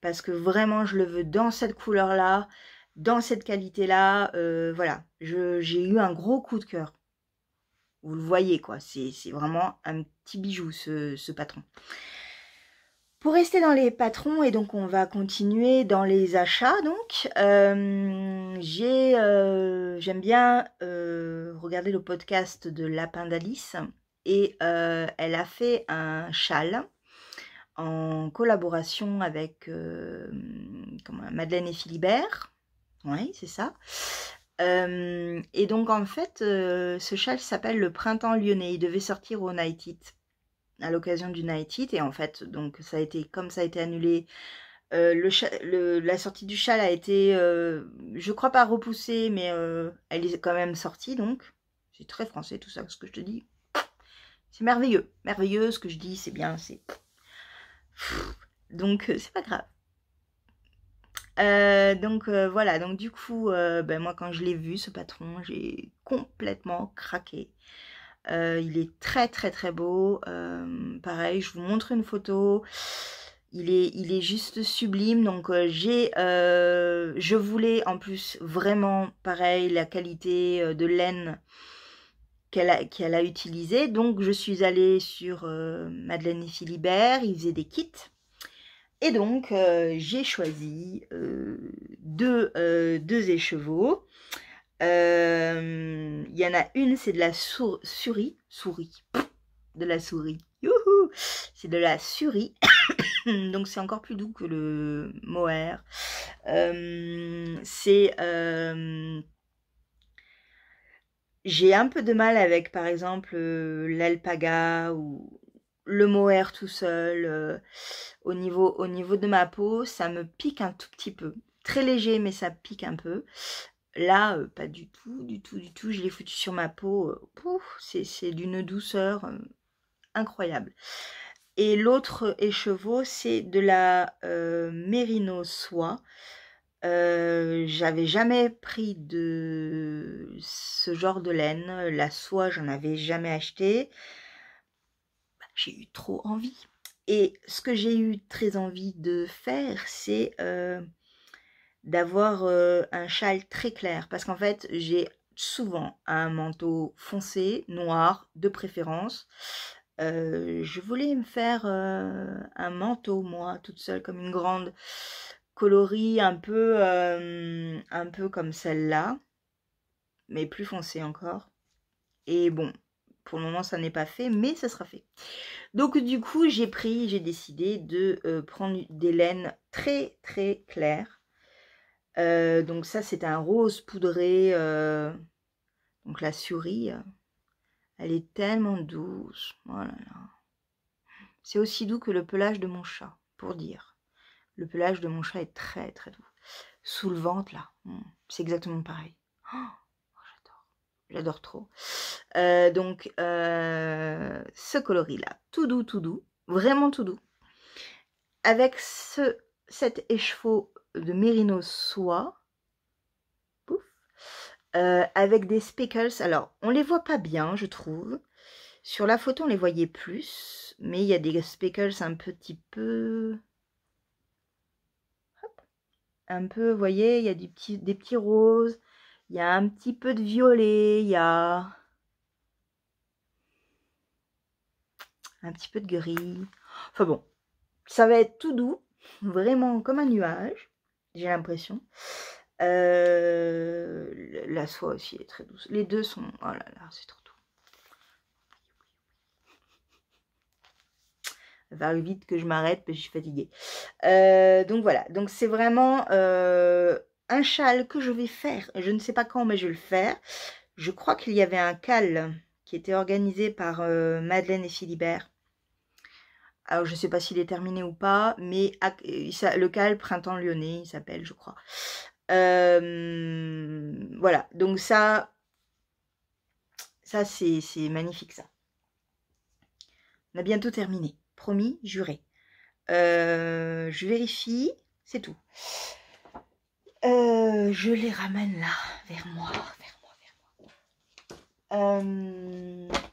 Parce que vraiment je le veux dans cette couleur-là, dans cette qualité-là. Voilà, j'ai eu un gros coup de cœur. Vous le voyez quoi, c'est vraiment un petit bijou ce patron. Pour rester dans les patrons, et donc on va continuer dans les achats, donc j'aime bien regarder le podcast de Lapin d'Alice, et elle a fait un châle en collaboration avec Madeleine et Philibert, oui c'est ça. Et donc en fait ce châle s'appelle le Printemps Lyonnais, il devait sortir au Night It à l'occasion du Night It, et en fait donc ça a été, comme ça a été annulé, la sortie du châle a été je crois pas repoussée, mais elle est quand même sortie. Donc c'est très français tout ça, ce que je te dis, c'est merveilleux, merveilleux ce que je dis, c'est bien, c'est donc c'est pas grave. Voilà, donc du coup ben, moi quand je l'ai vu ce patron, j'ai complètement craqué. Il est très très très beau. Pareil, je vous montre une photo. Il est juste sublime. Donc je voulais en plus vraiment pareil la qualité de laine qu'elle a utilisée. Donc je suis allée sur Madeleine et Philibert. Ils faisaient des kits. Et donc j'ai choisi deux écheveaux. Il y en a une, c'est de la souris. De la souris. Youhou! C'est de la surie. Donc c'est encore plus doux que le mohair. J'ai un peu de mal avec, par exemple, l'alpaga ou le mohair tout seul. Au niveau de ma peau, ça me pique un tout petit peu. Très léger, mais ça pique un peu. Là, pas du tout, du tout, du tout. Je l'ai foutu sur ma peau. C'est d'une douceur incroyable. Et l'autre écheveau, c'est de la Merino soie. J'avais jamais pris de ce genre de laine. La soie, j'en avais jamais acheté. J'ai eu trop envie. Et ce que j'ai eu très envie de faire, c'est d'avoir un châle très clair. Parce qu'en fait, j'ai souvent un manteau foncé, noir, de préférence. Je voulais me faire un manteau, moi, toute seule, comme une grande coloris, un peu comme celle-là, mais plus foncé encore. Et bon, pour le moment, ça n'est pas fait, mais ça sera fait. Donc, du coup, j'ai décidé de prendre des laines très, très claires. Donc ça, c'est un rose poudré. Donc la souris, elle est tellement douce. Oh là là. C'est aussi doux que le pelage de mon chat, pour dire. Le pelage de mon chat est très très doux. Sous le ventre, là, c'est exactement pareil. Oh, j'adore. J'adore trop. Donc, ce coloris-là, tout doux, vraiment tout doux. Avec 7 écheveaux de mérino soie. Pouf. Avec des speckles. Alors, on les voit pas bien, je trouve. Sur la photo, on les voyait plus. Mais il y a des speckles un petit peu... Hop. Un peu, vous voyez, il y a des petits roses. Il y a un petit peu de violet. Il y a... un petit peu de gris. Enfin bon, ça va être tout doux. Vraiment comme un nuage. J'ai l'impression. La soie aussi est très douce. Les deux sont... oh là là, c'est trop doux. Ça va vite que je m'arrête parce que je suis fatiguée. Donc voilà. Donc c'est vraiment un châle que je vais faire. Je ne sais pas quand, mais je vais le faire. Je crois qu'il y avait un cal qui était organisé par Madeleine et Philibert. Alors, je ne sais pas s'il est terminé ou pas, mais le cal Printemps Lyonnais, il s'appelle, je crois. Voilà, donc ça c'est magnifique, ça. On a bientôt terminé, promis, juré. Je vérifie, c'est tout. Je les ramène là, vers moi.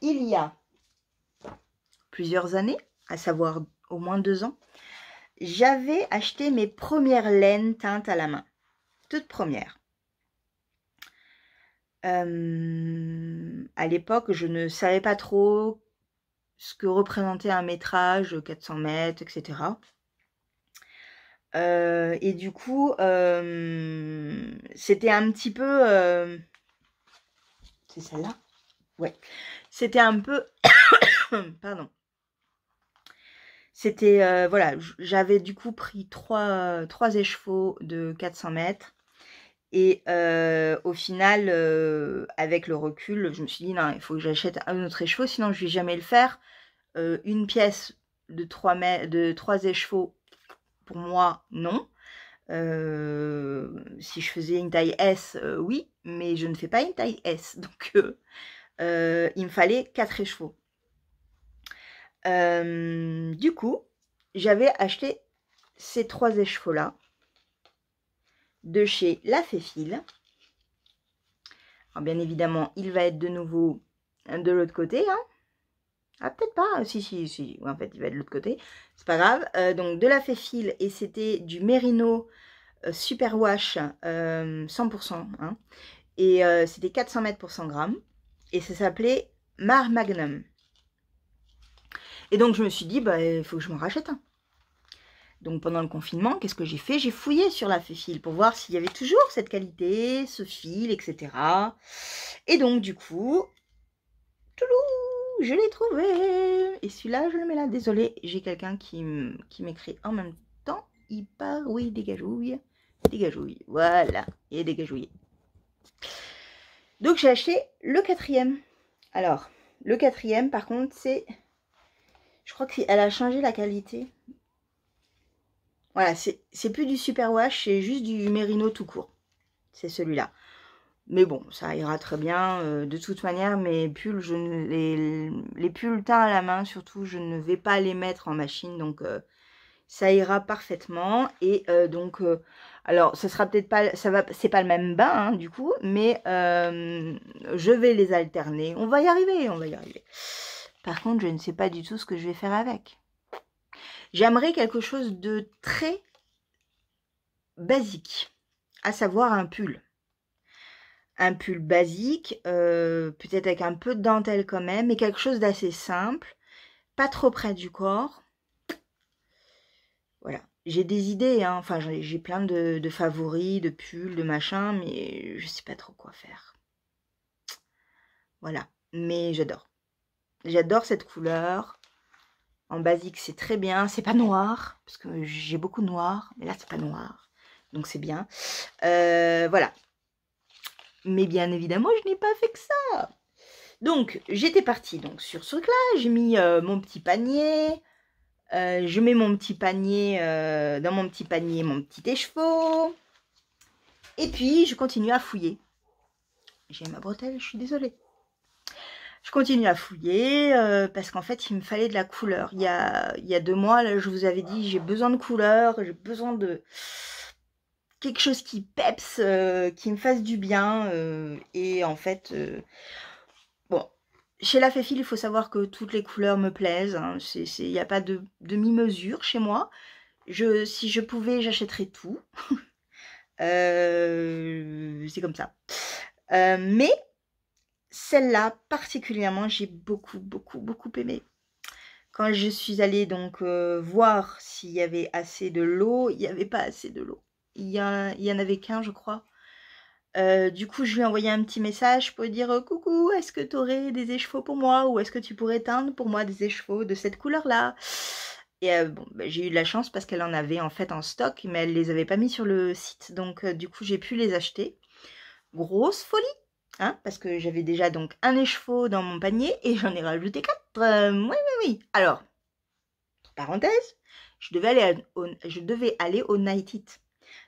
Il y a plusieurs années, à savoir au moins 2 ans, j'avais acheté mes premières laines teintes à la main. Toutes premières. À l'époque, je ne savais pas trop ce que représentait un métrage, 400 mètres, etc. Et du coup, c'était un petit peu... c'est celle-là? Ouais. C'était un peu... Pardon. C'était... voilà, j'avais du coup pris 3 écheveaux de 400 mètres. Et au final, avec le recul, je me suis dit, non, il faut que j'achète un autre écheveau, sinon je ne vais jamais le faire. Une pièce de 3 écheveaux, pour moi, non. Si je faisais une taille S, oui, mais je ne fais pas une taille S. Donc, il me fallait 4 écheveaux. Du coup, j'avais acheté ces 3 écheveaux-là de chez La Féfile. Alors, bien évidemment, il va être de nouveau de l'autre côté. Hein. Ah, peut-être pas. Si. En fait, il va être de l'autre côté. C'est pas grave. Donc, de La Féfile. Et c'était du Mérino Superwash 100%. Hein. Et c'était 400 mètres pour 100 grammes. Et ça s'appelait Mar Magnum. Et donc, je me suis dit, bah, il faut que je m'en rachète un. Donc pendant le confinement, qu'est-ce que j'ai fait? J'ai fouillé sur La Féfile pour voir s'il y avait toujours cette qualité, ce fil, etc. Et donc du coup, je l'ai trouvé. Et celui-là, je le mets là. Désolée, j'ai quelqu'un qui m'écrit en même temps. Il part, oui, dégagouille. Dégagouille, voilà, il est dégagouillé. Donc j'ai acheté le 4e. Alors, le 4e, par contre, c'est... Je crois qu'elle a changé la qualité. Voilà, c'est plus du Superwash, c'est juste du Mérino tout court. C'est celui-là. Mais bon, ça ira très bien. De toute manière, mes pulls, les pulls teints à la main, surtout, je ne vais pas les mettre en machine. Donc, ça ira parfaitement. Et donc, alors, ce sera peut-être pas... c'est pas le même bain, hein, du coup. Mais je vais les alterner. On va y arriver, on va y arriver. Par contre, je ne sais pas du tout ce que je vais faire avec. J'aimerais quelque chose de très basique, à savoir un pull. Un pull basique, peut-être avec un peu de dentelle quand même, mais quelque chose d'assez simple, pas trop près du corps. Voilà, j'ai des idées, hein. Enfin j'ai plein de favoris, de pulls, de machin, mais je sais pas trop quoi faire. Voilà, mais j'adore. J'adore cette couleur. En basique, c'est très bien. C'est pas noir, parce que j'ai beaucoup de noir. Mais là, c'est pas noir. Donc, c'est bien. Voilà. Mais bien évidemment, je n'ai pas fait que ça. Donc, j'étais partie donc, sur ce truc-là. J'ai mis mon petit panier. Je mets mon petit panier, dans mon petit panier, mon petit écheveau. Et puis, je continue à fouiller. J'ai ma bretelle, je suis désolée. Je continue à fouiller parce qu'en fait, il me fallait de la couleur. Il y a 2 mois, là, je vous avais dit, j'ai besoin de couleur, j'ai besoin de quelque chose qui peps, qui me fasse du bien. Et en fait, bon, chez la Féfil, il faut savoir que toutes les couleurs me plaisent. Hein. Il n'y a pas de demi-mesure chez moi. Si je pouvais, j'achèterais tout. C'est comme ça. Mais celle-là, particulièrement, j'ai beaucoup, beaucoup, beaucoup aimé. Quand je suis allée donc voir s'il y avait assez de lot, il n'y avait pas assez de lot. Il y en avait qu'un, je crois. Du coup, je lui ai envoyé un petit message pour lui dire coucou, est-ce que tu aurais des écheveaux pour moi ou est-ce que tu pourrais teindre pour moi des écheveaux de cette couleur-là? Et bon, bah, j'ai eu de la chance parce qu'elle en avait en fait en stock, mais elle les avait pas mis sur le site, donc du coup, j'ai pu les acheter. Grosse folie, hein, parce que j'avais déjà donc un écheveau dans mon panier et j'en ai rajouté 4. Oui, oui, oui. Alors, parenthèse, je devais aller au Night It.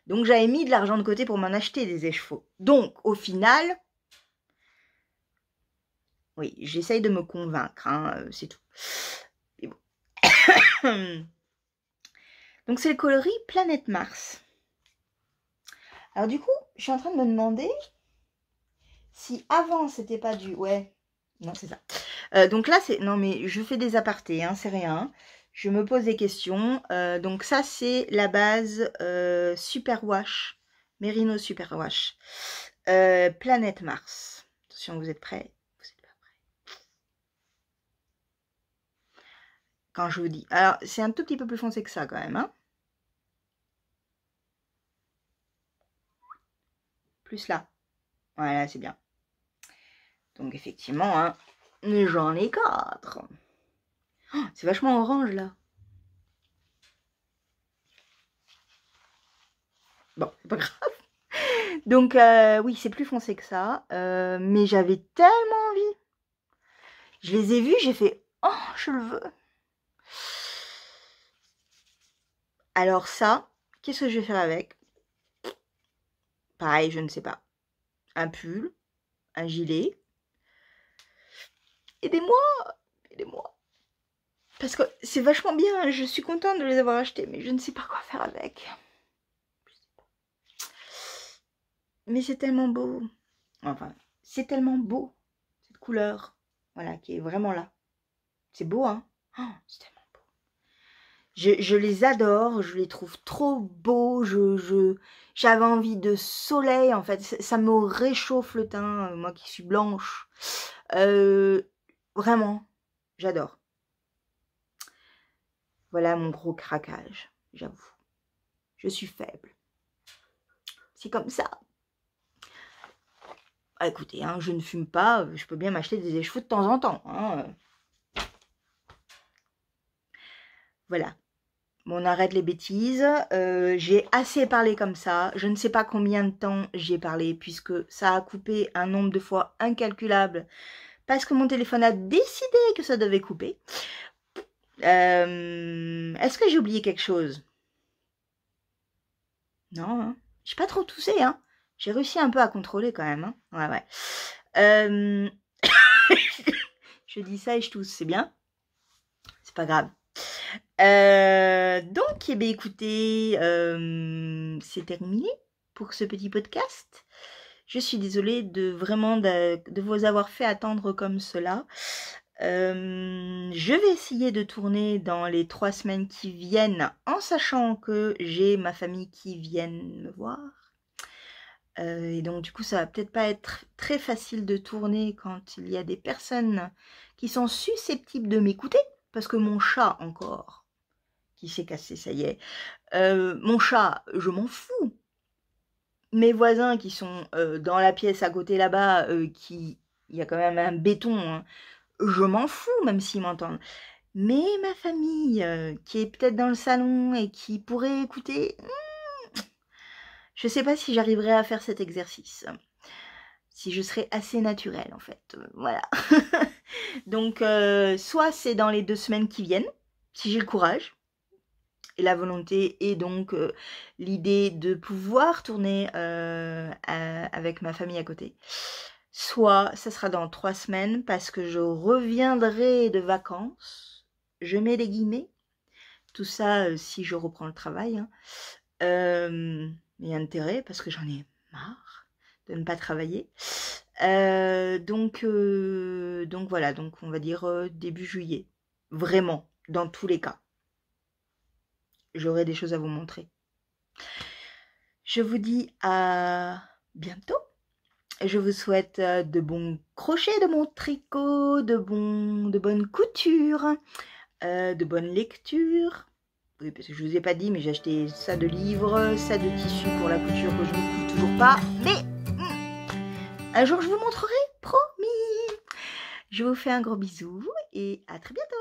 Donc j'avais mis de l'argent de côté pour m'en acheter des écheveaux. Donc au final, oui, j'essaye de me convaincre, hein, c'est tout. Et bon. Donc c'est le coloris Planète Mars. Alors du coup, je suis en train de me demander si avant c'était pas du... Ouais, non c'est ça. Donc là c'est... Non mais je fais des apartés, hein, c'est rien. Je me pose des questions. Donc ça c'est la base Super Wash. Merino Super Wash. Planète Mars. Attention, vous êtes prêts? Vous êtes pas prêts? Quand je vous dis... Alors, c'est un tout petit peu plus foncé que ça quand même. Hein, plus là. Voilà, c'est bien. Donc effectivement, hein, j'en ai 4. Oh, c'est vachement orange là. Bon, c'est pas grave. Donc oui, c'est plus foncé que ça. Mais j'avais tellement envie. Je les ai vus, j'ai fait « Oh, je le veux !» Alors ça, qu'est-ce que je vais faire avec? Pareil, je ne sais pas. Un pull, un gilet. Aidez-moi, aidez-moi. Parce que c'est vachement bien, je suis contente de les avoir achetés, mais je ne sais pas quoi faire avec. Mais c'est tellement beau. Enfin, c'est tellement beau, cette couleur. Voilà, qui est vraiment là. C'est beau, hein? Oh, c'est tellement beau. Je les adore, je les trouve trop beaux. J'avais envie de soleil, en fait. Ça me réchauffe le teint, moi qui suis blanche. Vraiment, j'adore. Voilà mon gros craquage, j'avoue. Je suis faible. C'est comme ça. Ah, écoutez, hein, je ne fume pas, je peux bien m'acheter des écheveaux de temps en temps. Hein. Voilà. Bon, on arrête les bêtises. J'ai assez parlé comme ça. Je ne sais pas combien de temps j'ai parlé, puisque ça a coupé un nombre de fois incalculable, parce que mon téléphone a décidé que ça devait couper. Est-ce que j'ai oublié quelque chose? Non, hein. J'ai pas trop toussé, hein. J'ai réussi un peu à contrôler quand même. Hein. Ouais, ouais. Je dis ça et je tousse, c'est bien. C'est pas grave. Donc, eh bien, écoutez, c'est terminé pour ce petit podcast. Je suis désolée de vraiment de vous avoir fait attendre comme cela. Je vais essayer de tourner dans les 3 semaines qui viennent, en sachant que j'ai ma famille qui viennent me voir. Et donc du coup ça va peut-être pas être très facile de tourner quand il y a des personnes qui sont susceptibles de m'écouter, parce que mon chat encore, qui s'est cassé, ça y est, mon chat, je m'en fous. Mes voisins qui sont dans la pièce à côté là-bas, il y a quand même un béton, hein, je m'en fous même s'ils m'entendent. Mais ma famille, qui est peut-être dans le salon et qui pourrait écouter, je ne sais pas si j'arriverai à faire cet exercice. Si je serai assez naturelle, en fait. Voilà. Donc, soit c'est dans les 2 semaines qui viennent, si j'ai le courage et la volonté, et donc l'idée de pouvoir tourner avec ma famille à côté. soit ça sera dans 3 semaines parce que je reviendrai de vacances. Je mets les guillemets. Tout ça, si je reprends le travail. Hein. Il y a intérêt parce que j'en ai marre de ne pas travailler. Donc voilà, donc on va dire début juillet. Vraiment, dans tous les cas. J'aurai des choses à vous montrer. Je vous dis à bientôt. Je vous souhaite de bons crochets de mon tricot, de bonnes coutures, de bonnes lectures. Oui, parce que je ne vous ai pas dit, mais j'ai acheté ça de livres, ça de tissu pour la couture que je ne couds toujours pas. Mais un jour, je vous montrerai, promis. Je vous fais un gros bisou et à très bientôt.